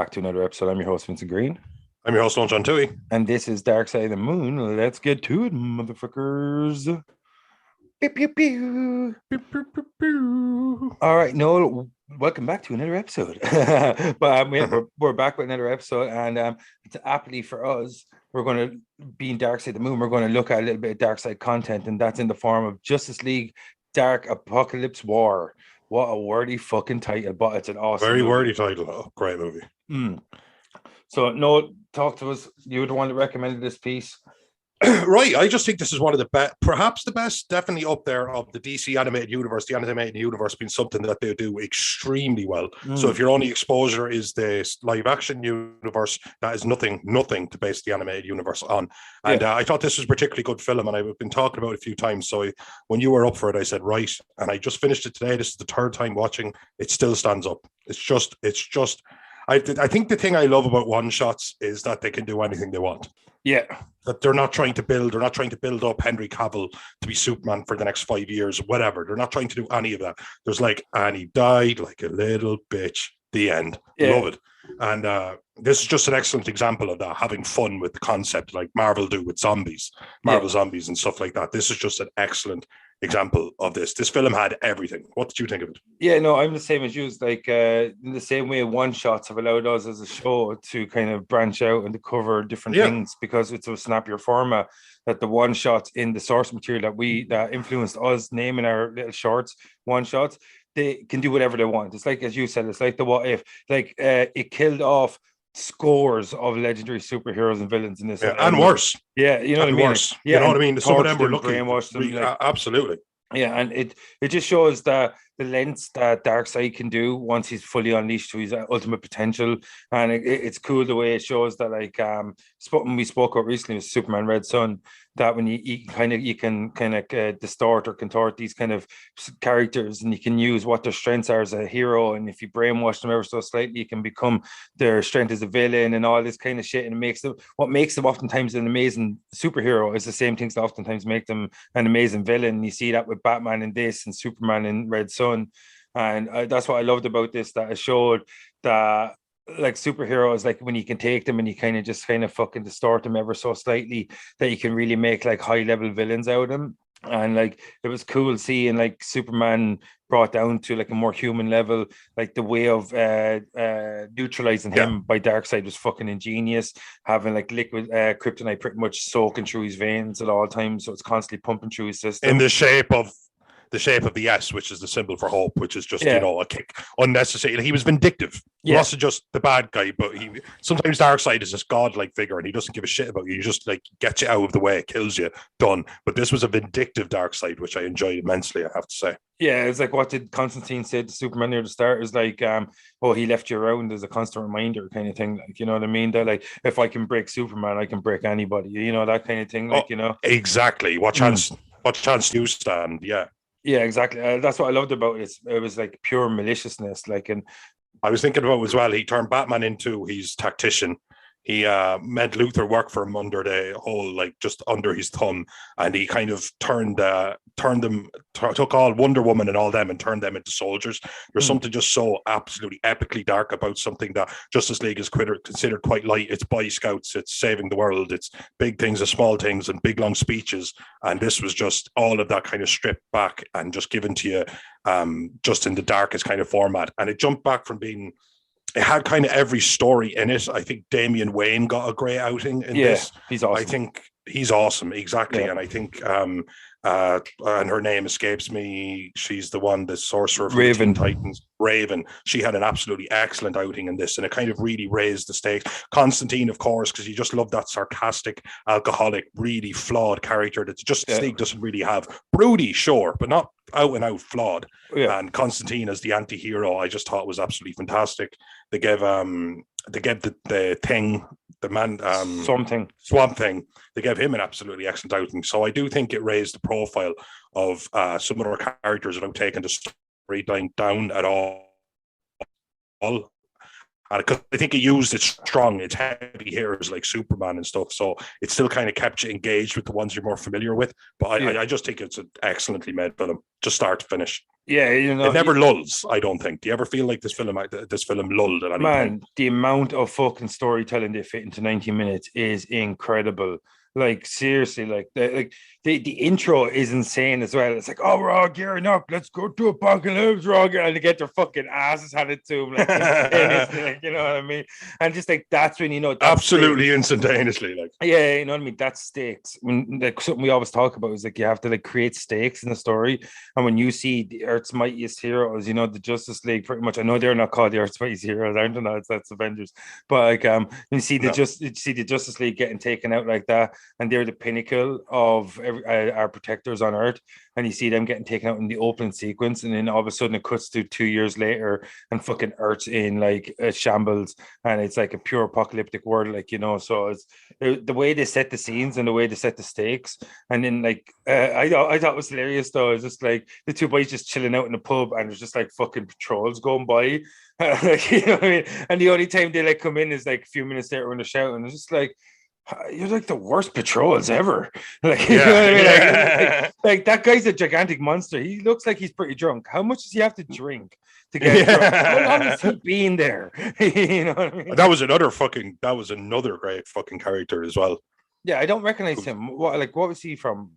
back to another episode. I'm your host, Vincent Green. I'm your host, Lon John Tui. And this is Dark Side of the Moon. Let's get to it, motherfuckers. Pew, pew, pew. Pew, pew, pew, pew. All right, Noel, welcome back to another episode. We're back with another episode, and it's aptly for us. We're going to be in Dark Side of the Moon. We're going to look at a little bit of Dark Side content, and that's in the form of Justice League Dark Apokolips War. What a wordy fucking title, but it's an awesome Very movie. wordy title. Oh, great movie. So, Noel, talk to us. You were the one that recommended this piece. Right. I just think this is one of the best, perhaps the best, definitely up there of the DC animated universe. The animated universe being something that they do extremely well. So if your only exposure is the live action universe, that is nothing to base the animated universe on. And I thought this was a particularly good film, and I've been talking about it a few times. So when you were up for it, I said, right. And I just finished it today. This is the third time watching. It still stands up. It's just, I think the thing I love about one shots is that they can do anything they want. Yeah. That they're not trying to build up Henry Cavill to be Superman for the next 5 years, whatever. They're not trying to do any of that. There's like, and he died like a little bitch. The end. Yeah. Love it. And this is just an excellent example of that, having fun with the concept like Marvel do with zombies, zombies and stuff like that. This is just an excellent example of this. This film had everything. What did you think of it? Yeah, no, I'm the same as you. It's like in the same way one shots have allowed us as a show to kind of branch out and to cover different things, because it's a snappier format, that the one shots in the source material that influenced us naming our little shorts one shots, they can do whatever they want. It's like, as you said, it's like the what if, like it killed off scores of legendary superheroes and villains in this, and worse. Yeah, you know what I mean. Worse. You know what I mean. Some of them were looking brainwashed them. Absolutely. Yeah, and it just shows that the lengths that Darkseid can do once he's fully unleashed to his ultimate potential, and it's cool the way it shows that, like when we spoke about recently with Superman Red Son, that when you can distort or contort these kind of characters, and you can use what their strengths are as a hero, and if you brainwash them ever so slightly, you can become their strength as a villain and all this kind of shit, and what makes them oftentimes an amazing superhero is the same things that oftentimes make them an amazing villain. You see that with Batman in this and Superman in Red Son. And that's what I loved about this, that it showed that like superheroes, like when you can take them and you kind of fucking distort them ever so slightly, that you can really make like high level villains out of them. And like it was cool seeing like Superman brought down to like a more human level. Like the way of neutralizing him by Darkseid was fucking ingenious, having like liquid kryptonite pretty much soaking through his veins at all times, so it's constantly pumping through his system in the shape of the S, which is the symbol for hope, which is just, a kick. Unnecessary. He was vindictive. He wasn't just the bad guy, but sometimes Darkseid is this godlike figure and he doesn't give a shit about you. He just like gets you out of the way, kills you, done. But this was a vindictive Darkseid, which I enjoyed immensely, I have to say. Yeah, it's like, what did Constantine say to Superman near the start? Is like, he left you around as a constant reminder kind of thing. Like, you know what I mean? That like, if I can break Superman, I can break anybody, you know, that kind of thing. Like, Exactly. What chance do you stand? Yeah. Yeah, exactly. That's what I loved about it. It was like pure maliciousness. Like, and I was thinking about as well, he turned Batman into his tactician. He made Luthor work for him under the whole, like just under his thumb, and he kind of took all Wonder Woman and all them and turned them into soldiers. There's something just so absolutely epically dark about something that Justice League is considered quite light. It's Boy Scouts, it's saving the world, it's big things and small things and big long speeches. And this was just all of that kind of stripped back and just given to you just in the darkest kind of format. And it jumped back from being, it had kind of every story in it. I think Damian Wayne got a great outing in this. He's awesome. I think he's awesome, exactly. Yeah. And I think and her name escapes me. She's the one, the sorcerer from Teen Titans, Raven. She had an absolutely excellent outing in this, and it kind of really raised the stakes. Constantine, of course, because you just love that sarcastic, alcoholic, really flawed character that Justice League doesn't really have. Broody, sure, but not out and out flawed. Yeah. And Constantine as the anti-hero, I just thought was absolutely fantastic. They gave the thing, the man, Swamp Thing. They gave him an absolutely excellent outing. So I do think it raised the profile of some other characters without taking the storyline down at all. And because I think it used its strong, its heavy hitters like Superman and stuff. So it still kind of kept you engaged with the ones you're more familiar with. But I just think it's an excellently made film, just start to finish. Yeah, it never lulls. I don't think. Do you ever feel like this film lulled at any point? The amount of fucking storytelling they fit into 90 minutes is incredible. Like seriously, like the intro is insane as well. It's like, oh, we're all gearing up. Let's go to Apokolips, and they get their fucking asses handed to them, like, you know what I mean? And just like that's when absolutely instantaneously, like you know what I mean. That's stakes. When like something we always talk about is like you have to like create stakes in the story. And when you see the Earth's mightiest heroes, the Justice League, pretty much. I know they're not called the Earth's mightiest heroes, I don't know. That's Avengers, but like you see the Justice League getting taken out like that. And they're the pinnacle of our protectors on Earth. And you see them getting taken out in the opening sequence. And then all of a sudden it cuts to 2 years later and fucking Earth's in like a shambles. And it's like a pure apocalyptic world, like, So it's the way they set the scenes and the way they set the stakes. And then like, I thought it was hilarious though. It's just like the two boys just chilling out in the pub and there's just like fucking patrols going by. Like, you know what I mean? And the only time they like come in is like a few minutes later when they're shouting. It's just like, you're like the worst patrols ever. Like, you know what I mean? Like that guy's a gigantic monster. He looks like he's pretty drunk. How much does he have to drink to get drunk? How long has he been there? You know what I mean? That was another great fucking character as well. Yeah, I don't recognize him. What was he from?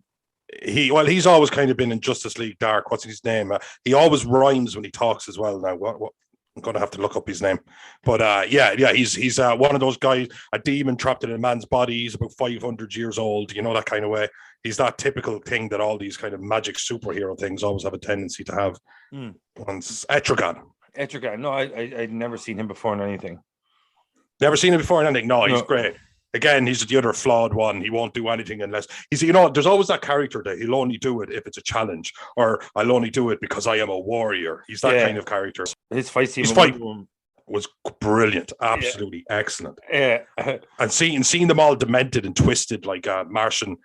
He's always kind of been in Justice League Dark. What's his name? He always rhymes when he talks as well. Now, what? I'm going to have to look up his name. But he's one of those guys, a demon trapped in a man's body. He's about 500 years old, that kind of way. He's that typical thing that all these kind of magic superhero things always have a tendency to have. Once Etrigan. No, I'd never seen him before in anything. Never seen him before in anything? No, he's great. Again, he's the other flawed one. He won't do anything unless there's always that character that he'll only do it if it's a challenge, or I'll only do it because I am a warrior. He's that kind of character. His fight was brilliant, absolutely excellent. Yeah, and seeing them all demented and twisted like Martian,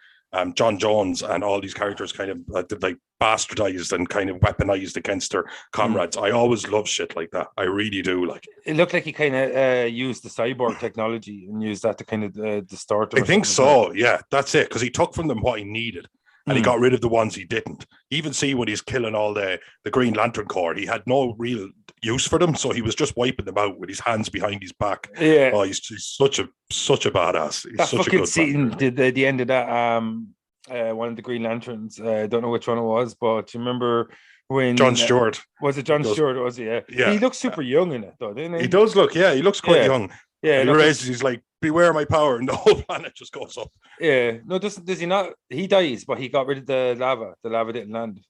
John Jones, and all these characters kind of like bastardized and kind of weaponized against their comrades. I always love shit like that. I really do. Like it looked like he kind of used the cyborg technology and used that to kind of distort them. I think so. Yeah, that's it. Because he took from them what he needed. And he got rid of the ones he didn't. Even see when he's killing all the Green Lantern Corps, he had no real use for them, so he was just wiping them out with his hands behind his back. Yeah, he's such a badass. He's that such fucking a good scene, the end of that. One of the Green Lanterns. I don't know which one it was, but you remember when John Stewart was it? John Stewart was it? Yeah. He looks super young in it, though, didn't he? He does look. Yeah, he looks quite young. Yeah, he raises. He's like, "Beware my power," and the whole planet just goes up. Yeah, no, does he not? He dies, but he got rid of the lava. The lava didn't land.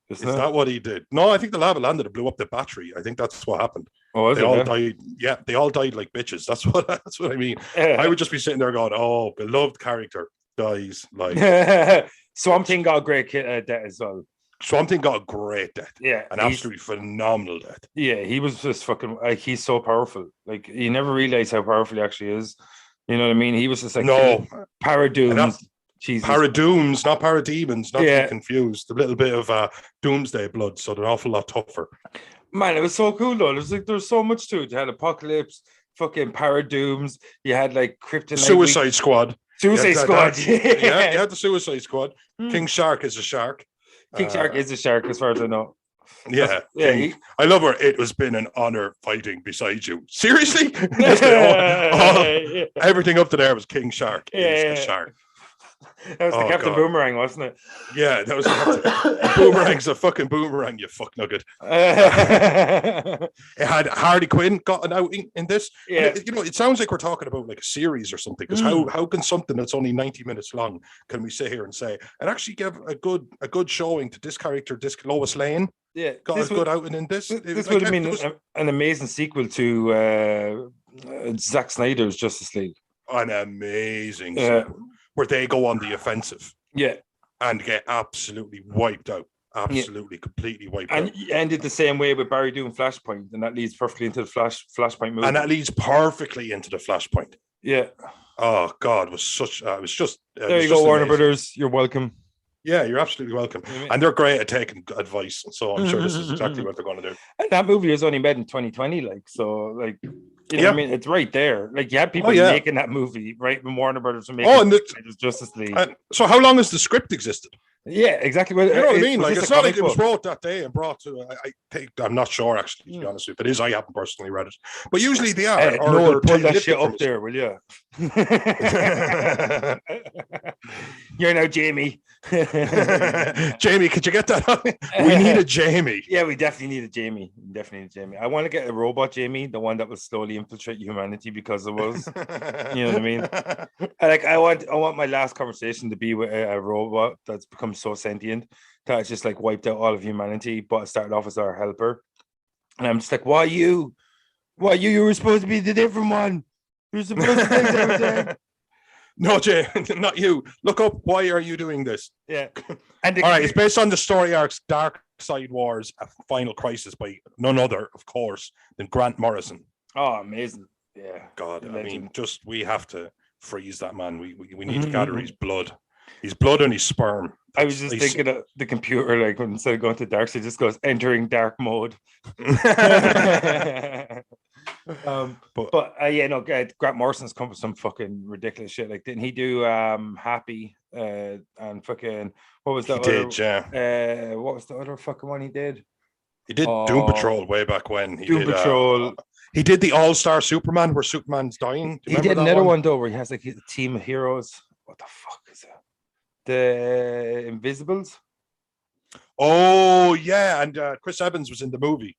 Is that what he did? No, I think the lava landed and blew up the battery. I think that's what happened. Oh, they all died. Yeah, they all died like bitches. That's what I mean. I would just be sitting there going, "Oh, beloved character dies." Like Swamp Thing got a great death as well. Swamp Thing got a great death. Yeah, an absolutely phenomenal death. Yeah, he was just fucking like he's so powerful. Like you never realize how powerful he actually is. You know what I mean? He was just like Paradooms. Paradooms, not Parademons, not to be confused. A little bit of Doomsday blood, so they're an awful lot tougher. Man, it was so cool though. There's so much to it. You had Apokolips, fucking Paradooms. You had like Kryptonite. Suicide Squad. Suicide Squad. Yeah, you had the Suicide Squad. King Shark is a shark. King Shark is a shark, as far as I know. Yeah, I love her. It has been an honor fighting beside you. Seriously, everything up to there was King Shark. Is a shark. That was the Captain Boomerang, wasn't it? Yeah, that was Boomerang's a fucking boomerang, you fuck nugget. It had Harley Quinn got an outing in this. Yeah. It sounds like we're talking about like a series or something, because how can something that's only 90 minutes long can we sit here and say and actually give a good showing to this character, this Lois Lane? Yeah, got a good outing in this. This would have been an amazing sequel to Zack Snyder's Justice League. An amazing sequel, where they go on the offensive. Yeah. And get absolutely wiped out. Absolutely, completely wiped out. And ended the same way with Barry doing Flashpoint, and that leads perfectly into the Flashpoint movie. And that leads perfectly into the Flashpoint. Yeah. Oh, God, it was just... There you go, Warner Brothers. You're welcome. Yeah, you're absolutely welcome. And they're great at taking advice, so I'm sure this is exactly what they're going to do. And that movie was only made in 2020, so You know what I mean? It's right there. Like you had people making that movie, right? When Warner Brothers were making Justice League. So how long has the script existed? Yeah, exactly. Well, you know what I mean? Like it's not like it was wrote that day and brought to. I think I'm not sure actually. To be honest with you, if it is, I haven't personally read it. But usually they are. No, pull that shit up there, will you? You're now Jamie. Jamie, could you get that on? We need a Jamie. Yeah, we definitely need a Jamie. I want to get a robot Jamie, the one that will slowly infiltrate humanity because of us. You know what I mean? I want my last conversation to be with a robot that's become so sentient that it's just like wiped out all of humanity, but it started off as our helper. And I'm just like, why you? You were supposed to be the different one. You're supposed to fix everything. No, Jay, not you. Look up. Why are you doing this? Yeah. And all right, it's based on the story arcs Dark Side Wars, A Final Crisis by none other, of course, than Grant Morrison. Oh, amazing. Yeah. God, legend. I mean, just we have to freeze that man. We need to gather his blood. His blood and his sperm. I was just thinking of the computer, like when instead of going to dark, it just goes entering dark mode. Grant Morrison's come with some fucking ridiculous shit. Like, didn't he do Happy and fucking what was that? What was the other fucking one he did? He did Doom Patrol way back when. Patrol. He did the All-Star Superman where Superman's dying. He did another one though where he has like a team of heroes. What the fuck is that? The Invisibles. Oh yeah, and Chris Evans was in the movie.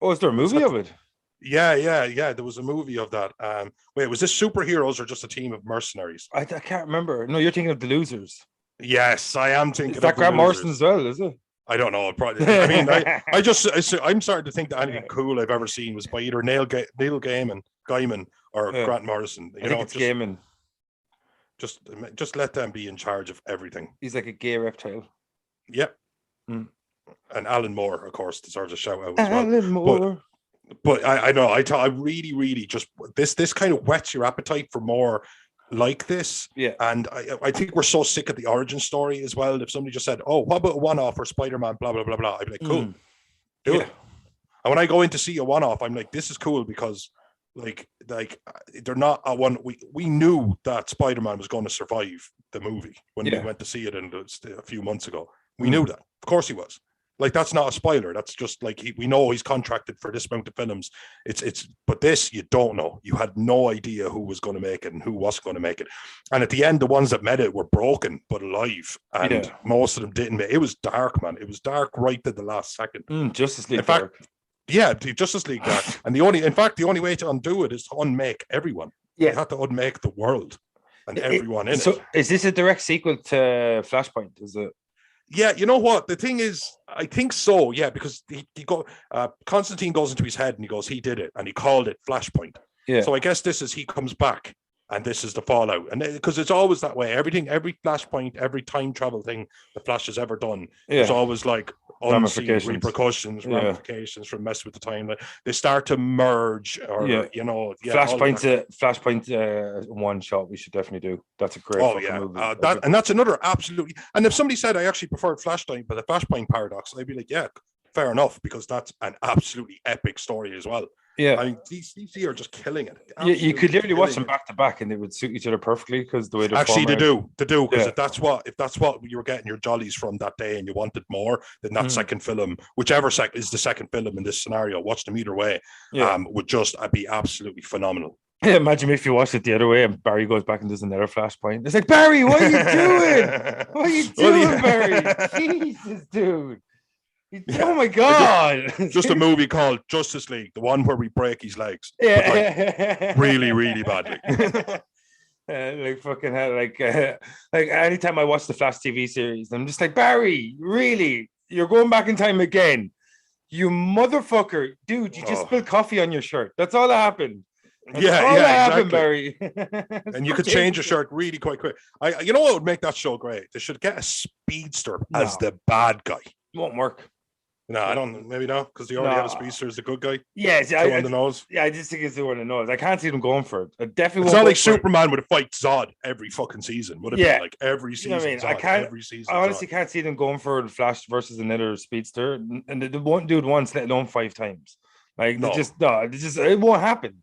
Oh, is there a movie of it? Yeah. There was a movie of that. Wait, was this superheroes or just a team of mercenaries? I can't remember. No, you're thinking of The Losers. Yes, I am thinking. Is that Grant Morrison as well? Is it? I don't know. Probably. I mean, I'm starting to think that anything cool I've ever seen was by either Neil Gaiman or Grant Morrison. I think it's Gaiman. Just let them be in charge of everything. He's like a gay reptile. Yep. And Alan Moore, of course, deserves a shout out as well. Alan Moore. But I know I really, really just this kind of whets your appetite for more like this. Yeah. And I think we're so sick of the origin story as well. If somebody just said, "Oh, what about a one-off or Spider-Man?" Blah blah blah blah, I'd be like, "Cool, do it." And when I go in to see a one-off, I'm like, "This is cool," because like they're not a one. We knew that Spider-Man was going to survive the movie when we went to see it a few months ago. We knew that. Of course he was. Like, that's not a spoiler. That's just like we know he's contracted for this amount of films. But this you don't know. You had no idea who was going to make it and who wasn't going to make it. And at the end, the ones that made it were broken but alive, and most of them didn't. It was dark, man. It was dark right to the last second. Justice League. In fact, Justice League dark. And the only way to undo it is to unmake everyone. Yeah, you had to unmake the world and everyone in it. So, is this a direct sequel to Flashpoint? Is it? Yeah, you know what? The thing is, I think so. Yeah, because Constantine goes into his head and he goes, he did it, and he called it Flashpoint. Yeah. So I guess this is he comes back, and this is the fallout. And because it's always that way. Every Flashpoint, every time travel thing the Flash has ever done, there's always like ramifications from mess with the time. Like, they start to merge, or Flashpoint one shot we should definitely do. That's a great movie. And that's another absolutely. And if somebody said I actually preferred Flashpoint but the Flashpoint paradox, I'd be like, yeah, fair enough, because that's an absolutely epic story as well. Yeah, I mean, DC are just killing it. You could literally watch them back to back, and they would suit each other perfectly because the way they're actually they do. Because if that's what you were getting your jollies from that day, and you wanted more, then that second film, whichever is the second film in this scenario, watch them either way, would just be absolutely phenomenal. Yeah, imagine if you watched it the other way and Barry goes back and does another Flashpoint. It's like, Barry, what are you doing? What are you doing, Barry? Jesus, dude. Oh my god! Just a movie called Justice League, the one where we break his legs. Yeah, like, really, really badly. Like anytime I watch the Flash TV series, I'm just like, Barry, really? You're going back in time again? You motherfucker, dude! You just spilled coffee on your shirt. That's all that happened. Exactly. Barry. And you could change your shirt really quite quick. You know what would make that show great? They should get a speedster as the bad guy. It won't work. No, I don't. Maybe not, because they already have a speedster as the good guy. Yes, on the nose. Yeah, I just think it's the one on the nose. I can't see them going for it. It definitely. It's not like Superman would fight Zod every fucking season. Would it be like every season? You know what I mean? Every season. I honestly can't see them going for the Flash versus another speedster, and the one dude once, let alone 5 times. Like it won't happen.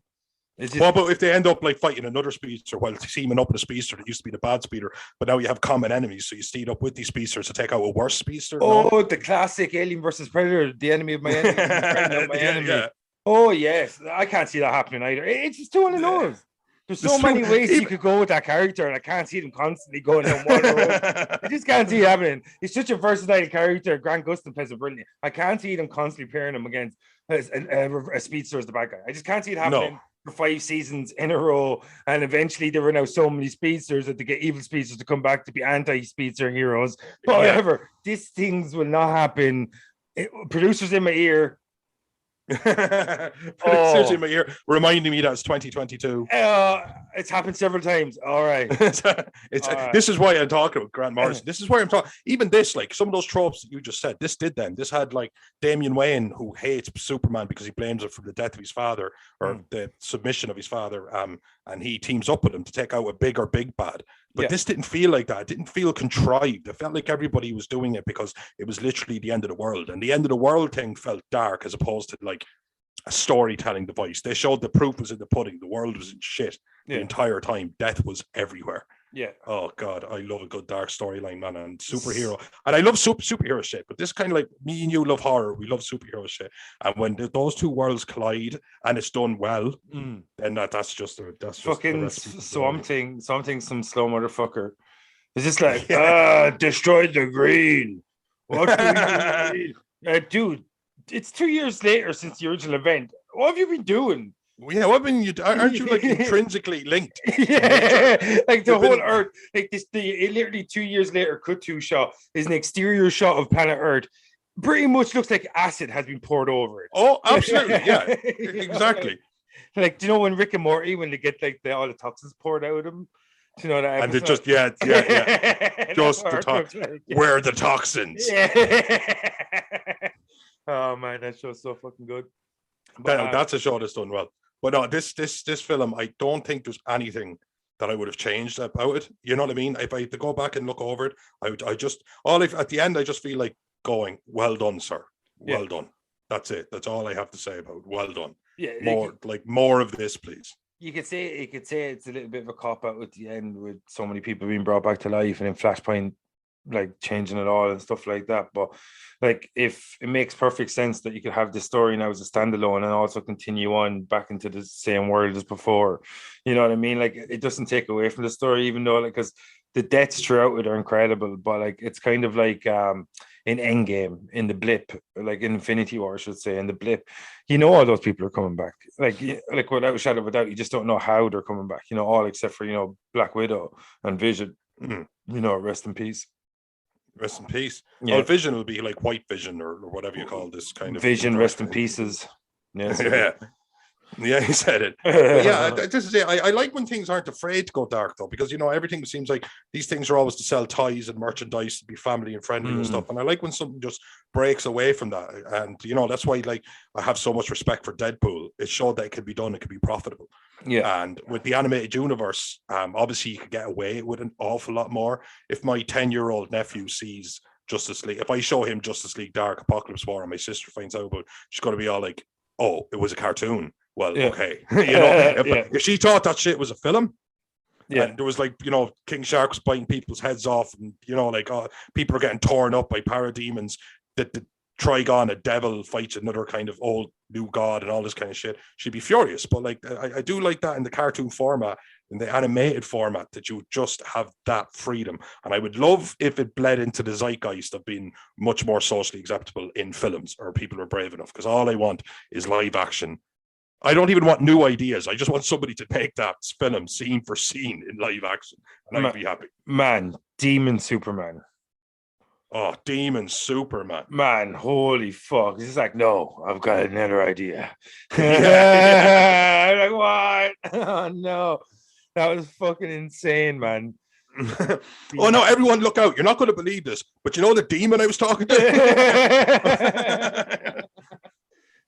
What about if they end up like fighting another speedster while teaming up with a speedster that used to be the bad speeder, but now you have common enemies, so you steed up with these speedsters to take out a worse speedster? Oh, the classic Alien versus Predator, the enemy of my enemy, the friend of my enemy. Yeah. Oh yes, I can't see that happening either. It's just too on the nose. There's so many ways you could go with that character, and I can't see them constantly going down one road. I just can't see it happening. He's such a versatile character. Grant Gustin plays it brilliant. I can't see them constantly pairing him against a speedster as the bad guy. I just can't see it happening. No. For 5 seasons in a row, and eventually there were now so many speedsters that they get evil speedsters to come back to be anti-speedster heroes. However, these things will not happen. Producers in my ear. Producers in my ear reminding me that it's 2022. It's happened several times. All right. This is why I'm talking about Grant Morrison. This is why I'm talking. Even this, like some of those tropes that you just said, this did them. This had like Damian Wayne, who hates Superman because he blames it for the death of his father or the submission of his father. And he teams up with him to take out a big bad. But this didn't feel like that. It didn't feel contrived. It felt like everybody was doing it because it was literally the end of the world. And the end of the world thing felt dark as opposed to like a storytelling device. They showed the proof was in the pudding. The world was in shit the entire time. Death was everywhere. Yeah. Oh God, I love a good dark storyline, man, and superhero. And I love superhero shit. But this kind of like me and you love horror. We love superhero shit. And when those two worlds collide and it's done well, then that's just fucking Swamp Thing, some slow motherfucker. It's just like destroyed the green. What do you mean? Dude, it's 2 years later since the original event. What have you been doing? Yeah, what I mean, aren't you like intrinsically linked? Like the whole Earth, like this, literally 2 years later, cut to shot is an exterior shot of planet Earth. Pretty much looks like acid has been poured over it. Oh, absolutely, yeah, exactly. Like, do you know when Rick and Morty, when they get like all the toxins poured out of them? Do you know that? And they just just where are the toxins? Oh man, that show's so fucking good. But, that's a show that's done well. But no, this film, I don't think there's anything that I would have changed about it. You know what I mean? If I had to go back and look over it, at the end, I just feel like going, well done, sir. Well done. That's it. That's all I have to say about it. Well done. Yeah. More of this, please. You could say it's a little bit of a cop out at the end with so many people being brought back to life and then Flashpoint like changing it all and stuff like that. But like, if it makes perfect sense that you could have this story now as a standalone and also continue on back into the same world as before, you know what I mean? Like, it doesn't take away from the story, even though like, because the deaths throughout it are incredible, but like it's kind of like in Endgame, in the blip, like Infinity War, I should say, in the blip, you know, all those people are coming back, like without a shadow of a doubt. You just don't know how they're coming back, you know, all except for, you know, Black Widow and Vision. You know, rest in peace. Rest in peace. Yeah. Well, Vision will be like White Vision or whatever you call this kind of Vision. Rest in pieces. Yeah. Yeah, he said it. But yeah, this is it. I like when things aren't afraid to go dark, though, because, you know, everything seems like these things are always to sell toys and merchandise, to be family and friendly and stuff. And I like when something just breaks away from that. And, you know, that's why, like, I have so much respect for Deadpool. It showed that it could be done, it could be profitable. Yeah. And with the animated universe, obviously you could get away with an awful lot more. If my 10-year-old nephew sees Justice League, if I show him Justice League Dark Apokolips War and my sister finds out about it, she's going to be all like, oh, it was a cartoon. Well, okay. You know, if she thought that shit was a film, and there was, like, you know, King Shark was biting people's heads off, and, you know, like, people are getting torn up by parademons, that the Trigon, a devil, fights another kind of old new god and all this kind of shit, she'd be furious. But like, I do like that in the cartoon format, in the animated format, that you just have that freedom. And I would love if it bled into the zeitgeist of being much more socially acceptable in films, or people are brave enough, because all I want is live action. I don't even want new ideas. I just want somebody to make that film scene for scene in live action, and I'd be happy. Man, Demon Superman. Oh, Demon Superman. Man, holy fuck. It's just like, no, I've got another idea. Like, what? Oh, no. That was fucking insane, man. Oh, no, everyone look out. You're not going to believe this, but you know the demon I was talking to?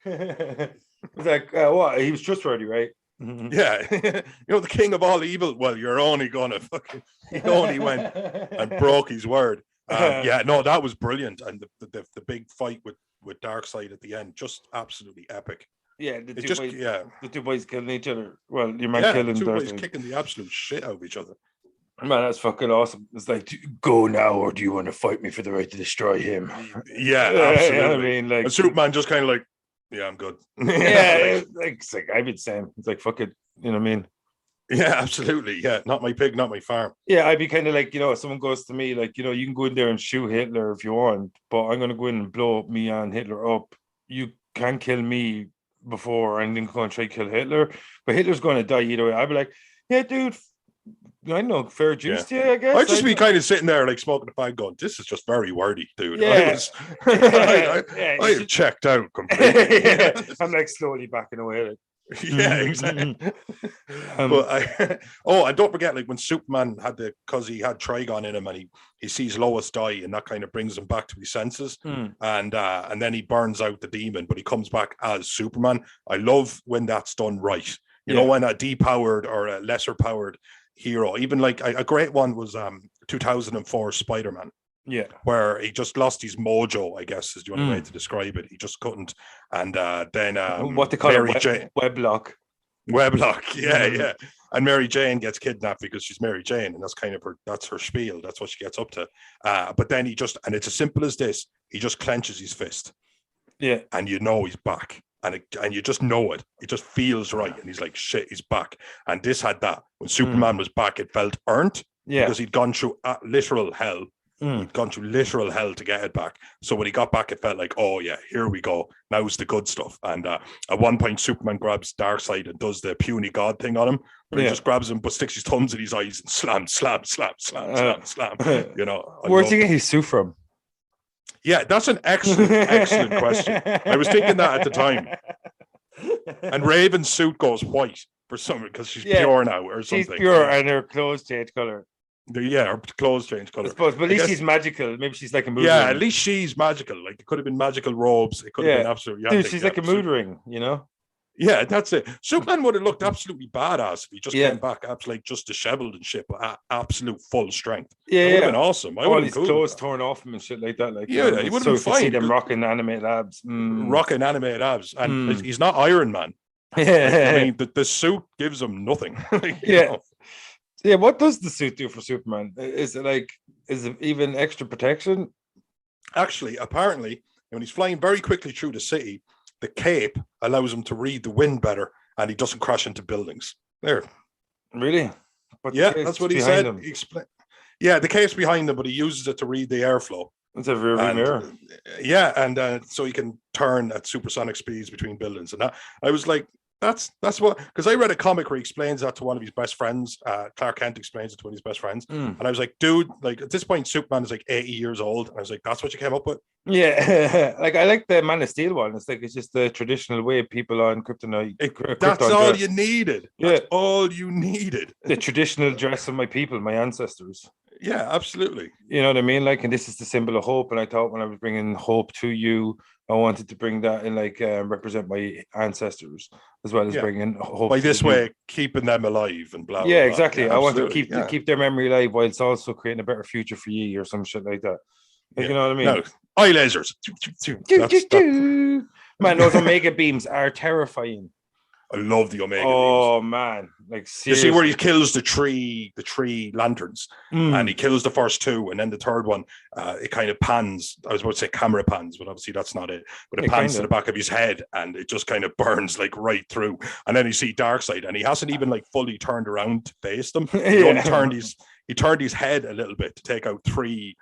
It's like, what? He was trustworthy, right? Yeah. You know, the king of all evil. Well, you're only gonna fucking. He only went and broke his word. Yeah, no, that was brilliant, and the big fight with Darkseid at the end, just absolutely epic. Yeah, the two boys killing each other. Well, your man killing the two boys Darcy. kicking the absolute shit out of each other. Man, that's fucking awesome. It's like, go now, or do you want to fight me for the right to destroy him? Yeah, absolutely. You know what I mean, like, and Superman just kind of like, yeah, I'm good. Yeah, it's like I'd be the same. It's like, fuck it. You know what I mean? Yeah, absolutely. Yeah, not my pig, not my farm. Yeah, I'd be kind of like, if someone goes to me, like, you can go in there and shoot Hitler if you want, but I'm going to go in and blow me and Hitler up. You can't kill me before and then go and try to kill Hitler, but Hitler's going to die either way. I'd be like, yeah, dude, I know, fair juice to you, I guess. I'd just be kind of sitting there like smoking a fag going, this is just very wordy, dude. Yeah. I have checked out completely. Yeah. I'm like slowly backing away. Like, yeah, exactly. But and don't forget, like when Superman because he had Trigon in him, and he sees Lois die, and that kind of brings him back to his senses, and then he burns out the demon, but he comes back as Superman. I love when that's done right. You know, when a depowered or a lesser powered hero, even like a great one was 2004 Spider-Man. Yeah, where he just lost his mojo, I guess is the only way to describe it. He just couldn't. And then what they call Mary Jane. Weblock. Yeah. And Mary Jane gets kidnapped because she's Mary Jane, and that's kind of that's her spiel. That's what she gets up to. But then and it's as simple as this. He just clenches his fist. Yeah. And you know he's back. And you just know it. It just feels right. And he's like, shit, he's back. And this had that. When Superman was back, it felt earned. Yeah. Because he'd gone through literal hell. He'd gone through literal hell to get it back. So when he got back, it felt like, oh yeah, here we go. Now's the good stuff. And at one point, Superman grabs Darkseid and does the puny god thing on him. But he just grabs him, but sticks his thumbs in his eyes and slam. You know. Where'd you get his suit from? Yeah, that's an excellent question. I was thinking that at the time. And Raven's suit goes white for some because she's pure now or something. She's pure and her clothes change color. Yeah, her clothes change color. I suppose, but at least she's magical. Maybe she's like a mood ring. Yeah, at least she's magical. Like it could have been magical robes. It could have been absolutely. Dude, she's like a mood ring, you know? Yeah, that's it. Superman would have looked absolutely badass if he just came back absolutely just disheveled and shit, but absolute full strength. Yeah, it would have been awesome. All his clothes torn off him and shit like that. Like, he would have been fine. See them rocking animated abs. Rocking animated abs. And he's not Iron Man. Yeah. I mean, the suit gives him nothing. Yeah, what does the suit do for Superman? Is it even extra protection? Actually, apparently, when he's flying very quickly through the city, the cape allows him to read the wind better, and he doesn't crash into buildings. There. Really? But that's what he said. Yeah, the cape's behind him, but he uses it to read the airflow. It's a rear view mirror. Yeah, and so he can turn at supersonic speeds between buildings. And I was like, that's what, because I read a comic where he explains that to one of his best friends. Clark Kent explains it to one of his best friends. And I was like, dude, like at this point, Superman is like 80 years old. And I was like, that's what you came up with? Yeah. Like I like the Man of Steel one. It's just the traditional way people on Kryptonite. That's all you needed. That's all you needed. The traditional dress of my people, my ancestors. Yeah, absolutely. You know what I mean? Like, and this is the symbol of hope. And I thought when I was bringing hope to you, I wanted to bring that and represent my ancestors as well as bringing hope. By this way, keeping them alive and blah. Yeah, blah, exactly. Yeah, I want to keep their memory alive while it's also creating a better future for you or some shit like that. Like, you know what I mean? No. Eye lasers. Man, those Omega beams are terrifying. I love the Omega beams. Oh man, like seriously. You see where he kills the three lanterns, and he kills the first two, and then the third one, it kind of pans. I was about to say camera pans, but obviously that's not it. But it pans to the back of his head, and it just kind of burns like right through. And then you see Darkseid, and he hasn't even like fully turned around to face them. He only turned his head a little bit to take out three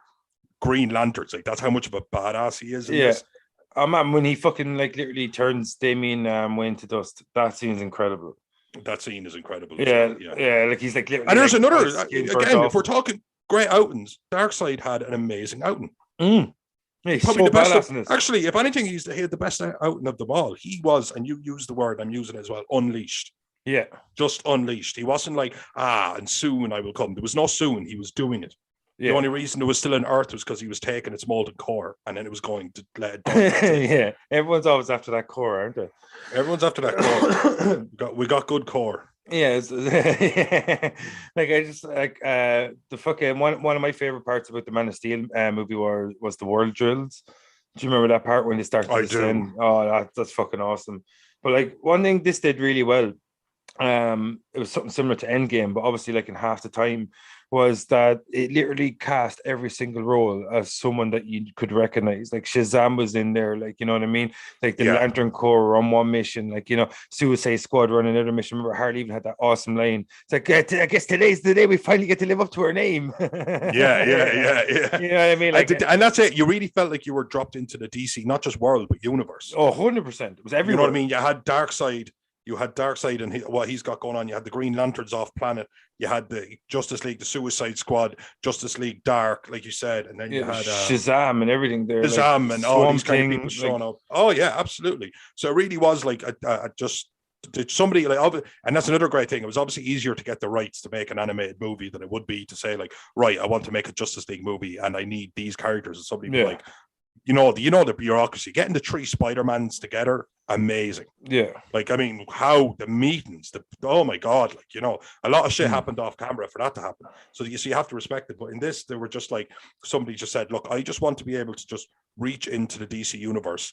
Green Lanterns. Like that's how much of a badass he is. In this. Oh man, when he fucking like literally turns Damian Wayne to dust, that scene's incredible. That scene is incredible. Yeah, like he's like literally. And there's another again. If we're talking great outings, Darkseid had an amazing outing. Yeah, he's probably so the best. badass in this. Actually, if anything, he had the best outing of them all. He was, and you used the word, I'm using it as well, unleashed. Yeah, just unleashed. He wasn't like and soon I will come. There was no soon. He was doing it. The only reason there was still an Earth was because he was taking its molten core, and then it was going to let it down. Yeah, everyone's always after that core, aren't they? Everyone's after that core. we got good core. Yeah, like I just like the fucking one of my favorite parts about the Man of Steel movie was the world drills. Do you remember that part when they start to descend? Oh, that's fucking awesome. But like one thing this did really well, it was something similar to Endgame, but obviously like in half the time, was that it literally cast every single role as someone that you could recognize. Like Shazam was in there, like you know what I mean? Like the Yeah. Lantern Corps were on one mission, like you know, Suicide Squad were on another mission. Remember Harley even had that awesome line. It's like I guess today's the day we finally get to live up to our name. Yeah. You know what I mean? Like And that's it. You really felt like you were dropped into the DC, not just world, but universe. oh, 100%. It was You know what I everywhere. mean? You had Darkseid and what he's got going on. You had the Green Lanterns off planet. You had the Justice League, the Suicide Squad, Justice League Dark, like you said, and then you had Shazam and everything there, Shazam like and all Swamp these kind of Thing, people showing up. Oh yeah, absolutely. So it really was like just did somebody like, and that's another great thing. It was obviously easier to get the rights to make an animated movie than it would be to say like, right, I want to make a Justice League movie and I need these characters, and somebody be like, you know the bureaucracy, getting the 3 Spider-Mans together, amazing. Yeah. Like, I mean, how the meetings, oh my God, like, you know, a lot of shit happened off camera for that to happen. So you have to respect it. But in this, they were just like, somebody just said, look, I just want to be able to just reach into the DC universe,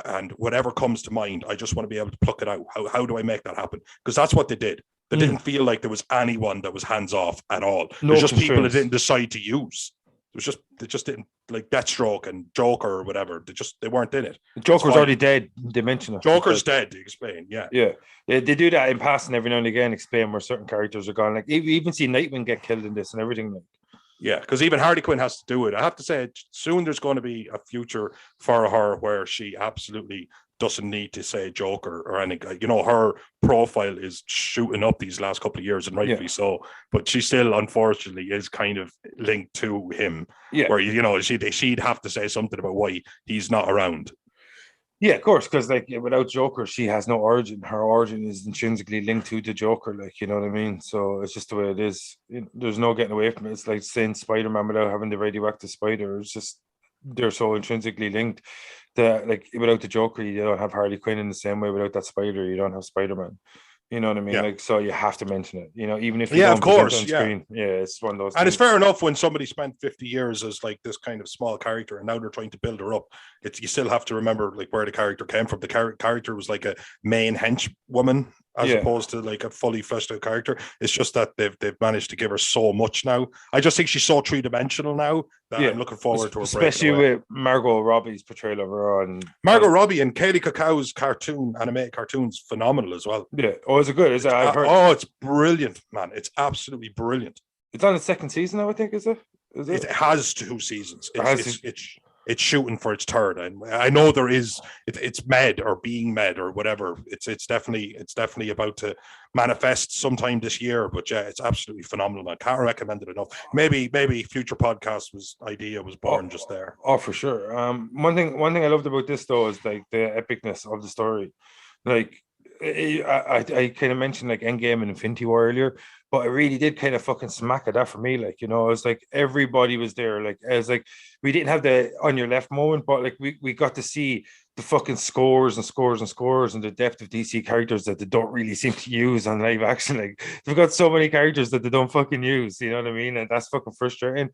and whatever comes to mind, I just want to be able to pluck it out. How do I make that happen? Because that's what they did. They didn't feel like there was anyone that was hands off at all. No There's just constraints. people that didn't decide to use. They just didn't, like Deathstroke and Joker or whatever. They weren't in it. Joker's already dead. They mention it. Joker's dead. They explain, yeah. They do that in passing every now and again. Explain where certain characters are gone. Like you even see Nightwing get killed in this and everything. Like, yeah, because even Harley Quinn has to do it. I have to say, soon there's going to be a future for her where she absolutely doesn't need to say Joker or anything. You know, her profile is shooting up these last couple of years, and rightfully so. But she still, unfortunately, is kind of linked to him. Yeah, where you know she'd have to say something about why he's not around. Yeah, of course, because like without Joker, she has no origin. Her origin is intrinsically linked to the Joker, like you know what I mean. So it's just the way it is. There's no getting away from it. It's like saying Spider-Man without having the radioactive spider. It's just they're so intrinsically linked that like without the Joker, you don't have Harley Quinn in the same way. Without that spider, you don't have Spider-Man. You know what I mean? Yeah. Like, so you have to mention it, you know, even if you yeah, don't of course, on screen. Yeah, it's one of those and things. it's fair enough when somebody spent 50 years as like this kind of small character and now they're trying to build her up. You still have to remember like where the character came from. The character was like a main henchwoman as opposed to like a fully fleshed out character. It's just that they've managed to give her so much now. I just think she's so 3-dimensional now that I'm looking forward to her, especially with Margot Robbie's portrayal of her on Margot Robbie and Kaylee Cuoco's animated cartoons, phenomenal as well. Yeah. Oh, is it good? Is it? It's brilliant, man. It's absolutely brilliant. It's on the second season now, I think, is it? It has 2 seasons. It's shooting for its third. And I know there is it's med or being med or whatever. It's definitely about to manifest sometime this year. But yeah, it's absolutely phenomenal. I can't recommend it enough. Maybe future podcast was born just there. Oh, for sure. One thing I loved about this though is like the epicness of the story. Like I kind of mentioned like Endgame and Infinity War earlier, but it really did kind of fucking smack at that for me. Like, you know, it was like everybody was there. Like, it was like we didn't have the on your left moment, but like we got to see the fucking scores and the depth of DC characters that they don't really seem to use on live action. Like, they've got so many characters that they don't fucking use, you know what I mean? And that's fucking frustrating.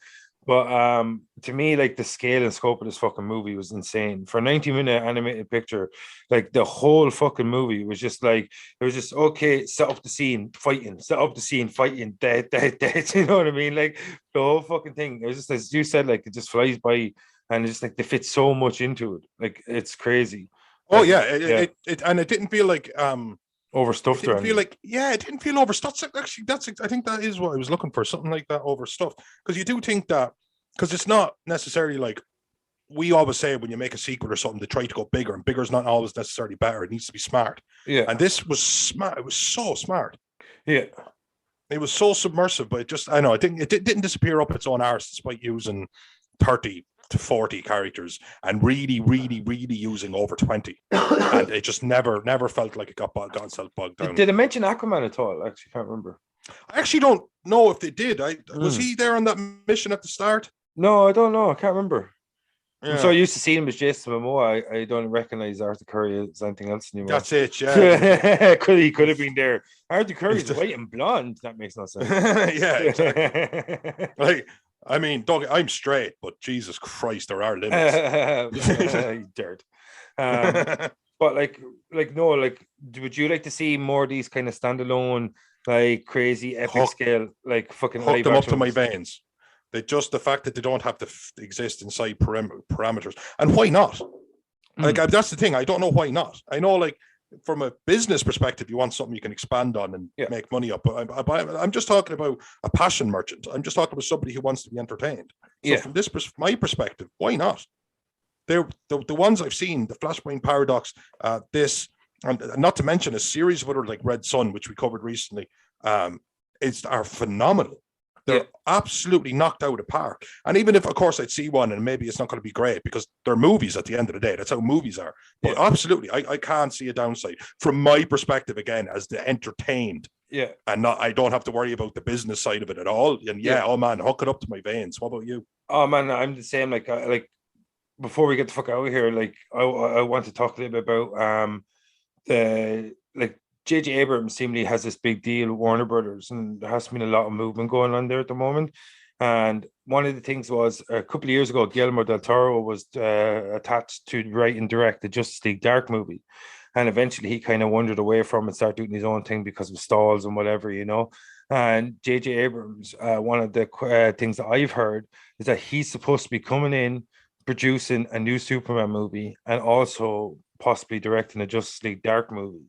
But to me, like the scale and scope of this fucking movie was insane. For a 90-minute animated picture, like the whole fucking movie was just like, it was just okay, set up the scene, fighting, dead, you know what I mean? Like the whole fucking thing. It was just, as you said, like it just flies by, and it's just like they fit so much into it. Like it's crazy. Oh yeah, it didn't feel like overstuffed. It didn't feel like, it didn't feel overstuffed. Actually, I think that is what I was looking for, something like that, overstuffed. Because you do think that, because it's not necessarily like we always say when you make a sequel or something, they try to go bigger, and bigger is not always necessarily better. It needs to be smart. Yeah. And this was smart. It was so smart. Yeah. It was so submersive, but it didn't disappear up its own arse despite using 30 to 40 characters and really using over 20, and it just never felt like it got itself bogged down. Did it mention Aquaman at all? I actually can't remember. I actually don't know if they did. Was he there on that mission at the start? No, I don't know. I can't remember. Yeah. I'm so used to seeing him as Jason Momoa. I don't recognize Arthur Curry as anything else anymore. That's it. Yeah, he could have been there. Arthur Curry is white and blonde. That makes no sense. Yeah, exactly. Like, I mean, Doug, I'm straight, but Jesus Christ, there are limits. Dirt. But But like no, like would you like to see more of these kind of standalone, like crazy epic Hook, scale, like fucking hook live them up action to my movies? veins. The fact that they don't have to exist inside parameters, and why not? Like that's the thing. I don't know why not. I know, like from a business perspective, you want something you can expand on and Yeah, make money up. But I'm just talking about a passion merchant. I'm just talking about somebody who wants to be entertained. So yeah, from this my perspective, why not? They're the ones I've seen, the Flashpoint Paradox, this, and not to mention a series of other like Red Sun, which we covered recently, are phenomenal. yeah, They're absolutely knocked out of the park. And even if, of course, I'd see one and maybe it's not going to be great because they're movies at the end of the day. That's how movies are. But yeah, absolutely, I can't see a downside from my perspective, again, as the entertained. yeah, And not, I don't have to worry about the business side of it at all. And yeah. yeah, oh man, hook it up to my veins. What about you? Oh man, I'm the same. Like before we get the fuck out of here, like I want to talk a little bit about the like JJ Abrams seemingly has this big deal with Warner Brothers, and there has been a lot of movement going on there at the moment. And one of the things was a couple of years ago, Guillermo del Toro was attached to write and direct the Justice League Dark movie. And eventually he kind of wandered away from it, started doing his own thing because of stalls and whatever, you know. And JJ Abrams, one of the things that I've heard is that he's supposed to be coming in, producing a new Superman movie, and also possibly directing a Justice League Dark movie.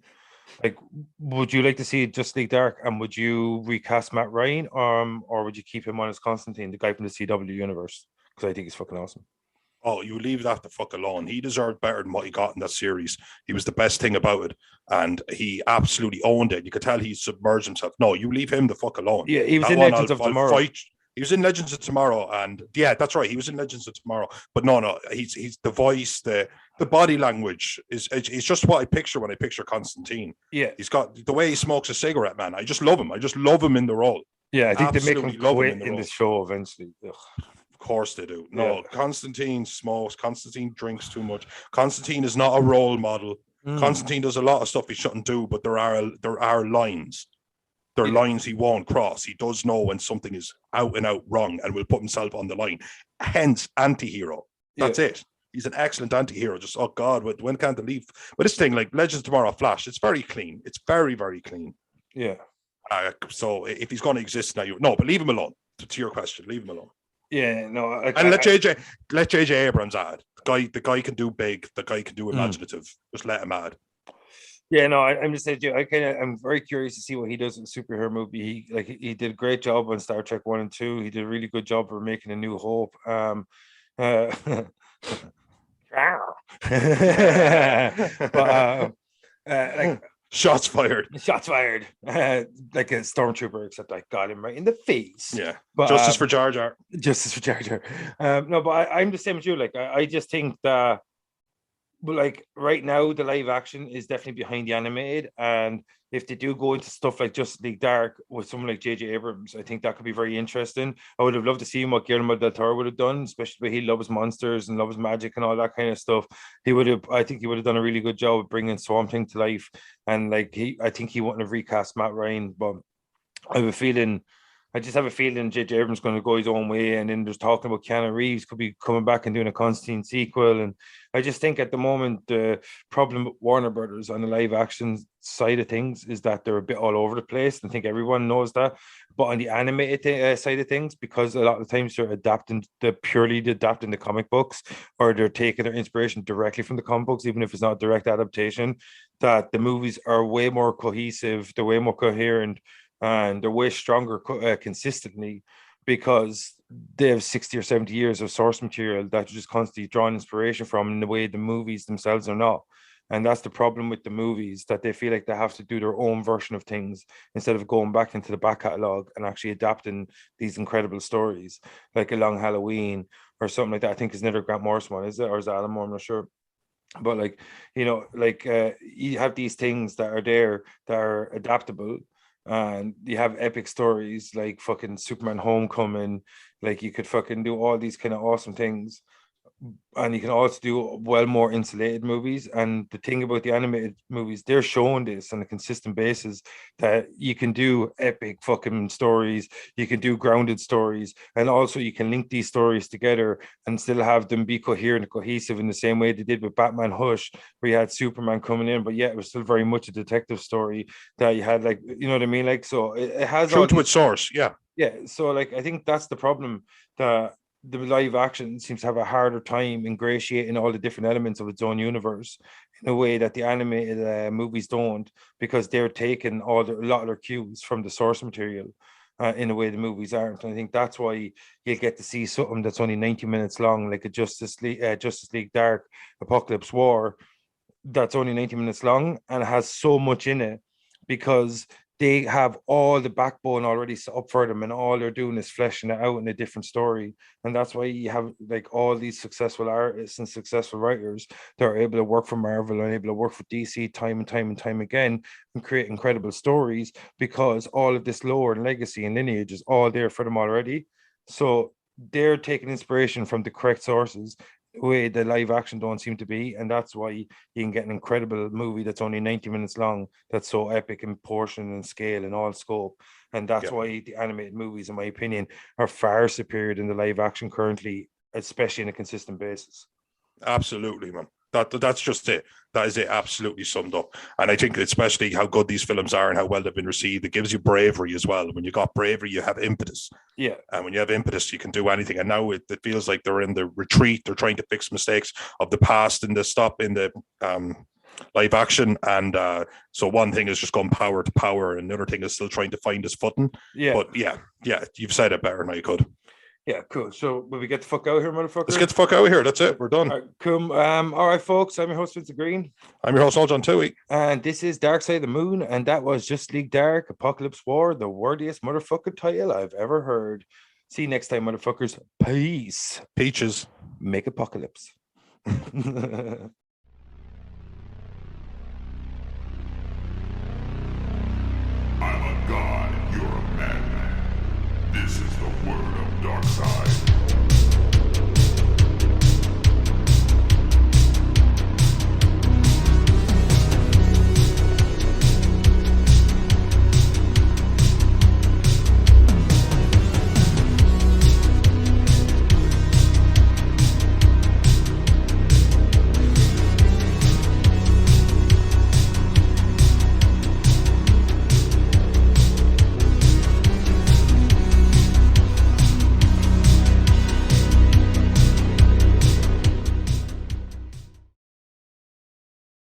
Like, would you like to see Justice League Dark, and would you recast Matt Ryan, or would you keep him on as Constantine, the guy from the CW universe? Because I think he's fucking awesome. Oh, you leave that the fuck alone. He deserved better than what he got in that series. He was the best thing about it, and he absolutely owned it. You could tell he submerged himself. No, you leave him the fuck alone. Yeah, he was That in one, Legends of I'll Tomorrow. fight. He was in Legends of Tomorrow, and yeah, that's right. He was in Legends of Tomorrow. But no, he's the voice, the body language is it's just what I picture when I picture Constantine. Yeah, He's got the way he smokes a cigarette, man. I just love him. I just love him in the role. yeah. I think they make him Absolutely love him in quit the in the role. show eventually. Ugh. Of course they do. Yeah. No, Constantine smokes. Constantine drinks too much. Constantine is not a role model. Mm. Constantine does a lot of stuff he shouldn't do, but there are lines. There are Yeah. lines he won't cross. He does know when something is out and out wrong and will put himself on the line. Hence, anti-hero. Yeah. That's it. He's an excellent anti-hero. Just, oh God, when can't they leave? But this thing, like Legends of Tomorrow Flash, it's very clean. It's very, very clean. Yeah. So if he's going to exist now, but leave him alone. To your question, leave him alone. Yeah. No. And let JJ Abrams add. The guy can do big. The guy can do imaginative. Just let him add. Yeah, no, I'm just saying. I'm very curious to see what he does in the superhero movie. He did a great job on Star Trek 1 and 2. He did a really good job for making A New Hope. Uh, but like shots fired. Shots fired. Like a stormtrooper, except I got him right in the face. Yeah, but justice for Jar Jar. Justice for Jar Jar. No, but I'm the same as you. Like I just think that. But like right now, the live action is definitely behind the animated, and if they do go into stuff like Justice League Dark with someone like JJ Abrams, I think that could be very interesting. I would have loved to see what Guillermo del Toro would have done, especially where he loves monsters and loves magic and all that kind of stuff. I think he would have done a really good job of bringing Swamp Thing to life, and I think he wouldn't have recast Matt Ryan, but I have a feeling. I just have a feeling J.J. Abrams going to go his own way, and then there's talking about Keanu Reeves could be coming back and doing a Constantine sequel. And I just think at the moment the problem with Warner Brothers on the live action side of things is that they're a bit all over the place. And I think everyone knows that. But on the animated side of things, because a lot of the times they're purely adapting the comic books, or they're taking their inspiration directly from the comic books, even if it's not direct adaptation, that the movies are way more cohesive, they're way more coherent, and they're way stronger consistently because they have 60 or 70 years of source material that you're just constantly drawing inspiration from in the way the movies themselves are not. And that's the problem with the movies, that they feel like they have to do their own version of things instead of going back into the back catalogue and actually adapting these incredible stories, like A Long Halloween or something like that. I think is another Grant Morrison one, is it? Or is it Alan Moore? I'm not sure. But you have these things that are there that are adaptable, and you have epic stories like fucking Superman Homecoming. Like you could fucking do all these kind of awesome things, and you can also do well more insulated movies. And the thing about the animated movies, they're showing this on a consistent basis that you can do epic fucking stories, you can do grounded stories, and also you can link these stories together and still have them be coherent and cohesive in the same way they did with Batman Hush, where you had Superman coming in, but yet it was still very much a detective story that you had, like, you know what I mean? Like, so it has True all to these, its source. Yeah. yeah. So like I think that's the problem, that the live action seems to have a harder time ingratiating all the different elements of its own universe in a way that the animated movies don't, because they're taking a lot of their cues from the source material in a way the movies aren't. And I think that's why you get to see something that's only 90 minutes long, like a Justice League Dark Apocalypse War, that's only 90 minutes long and has so much in it, because they have all the backbone already set up for them, and all they're doing is fleshing it out in a different story. And that's why you have like all these successful artists and successful writers that are able to work for Marvel and able to work for DC time and time and time again and create incredible stories, because all of this lore and legacy and lineage is all there for them already. So they're taking inspiration from the correct sources, way the live action don't seem to be. And that's why you can get an incredible movie that's only 90 minutes long, that's so epic in portion and scale and all scope. And that's Yeah. why the animated movies, in my opinion, are far superior than the live action currently, especially on a consistent basis. Absolutely, man. That's just it. That is it. Absolutely summed up. And I think especially how good these films are and how well they've been received, it gives you bravery as well. When you got bravery, you have impetus. Yeah. And when you have impetus, you can do anything. And now it feels like they're in the retreat. They're trying to fix mistakes of the past in the live action. And so one thing is just going power to power, and another thing is still trying to find his footing. Yeah. But yeah, you've said it better than I could. Yeah, cool. So will we get the fuck out of here, motherfucker? Let's get the fuck out of here. That's it. We're done. All right, cool. All right, folks. I'm your host, Vincent Green. I'm your host, John Toohey. And this is Dark Side of the Moon. And that was Just League Dark, Apocalypse War, the wordiest motherfucking title I've ever heard. See you next time, motherfuckers. Peace. Peaches. Make apocalypse.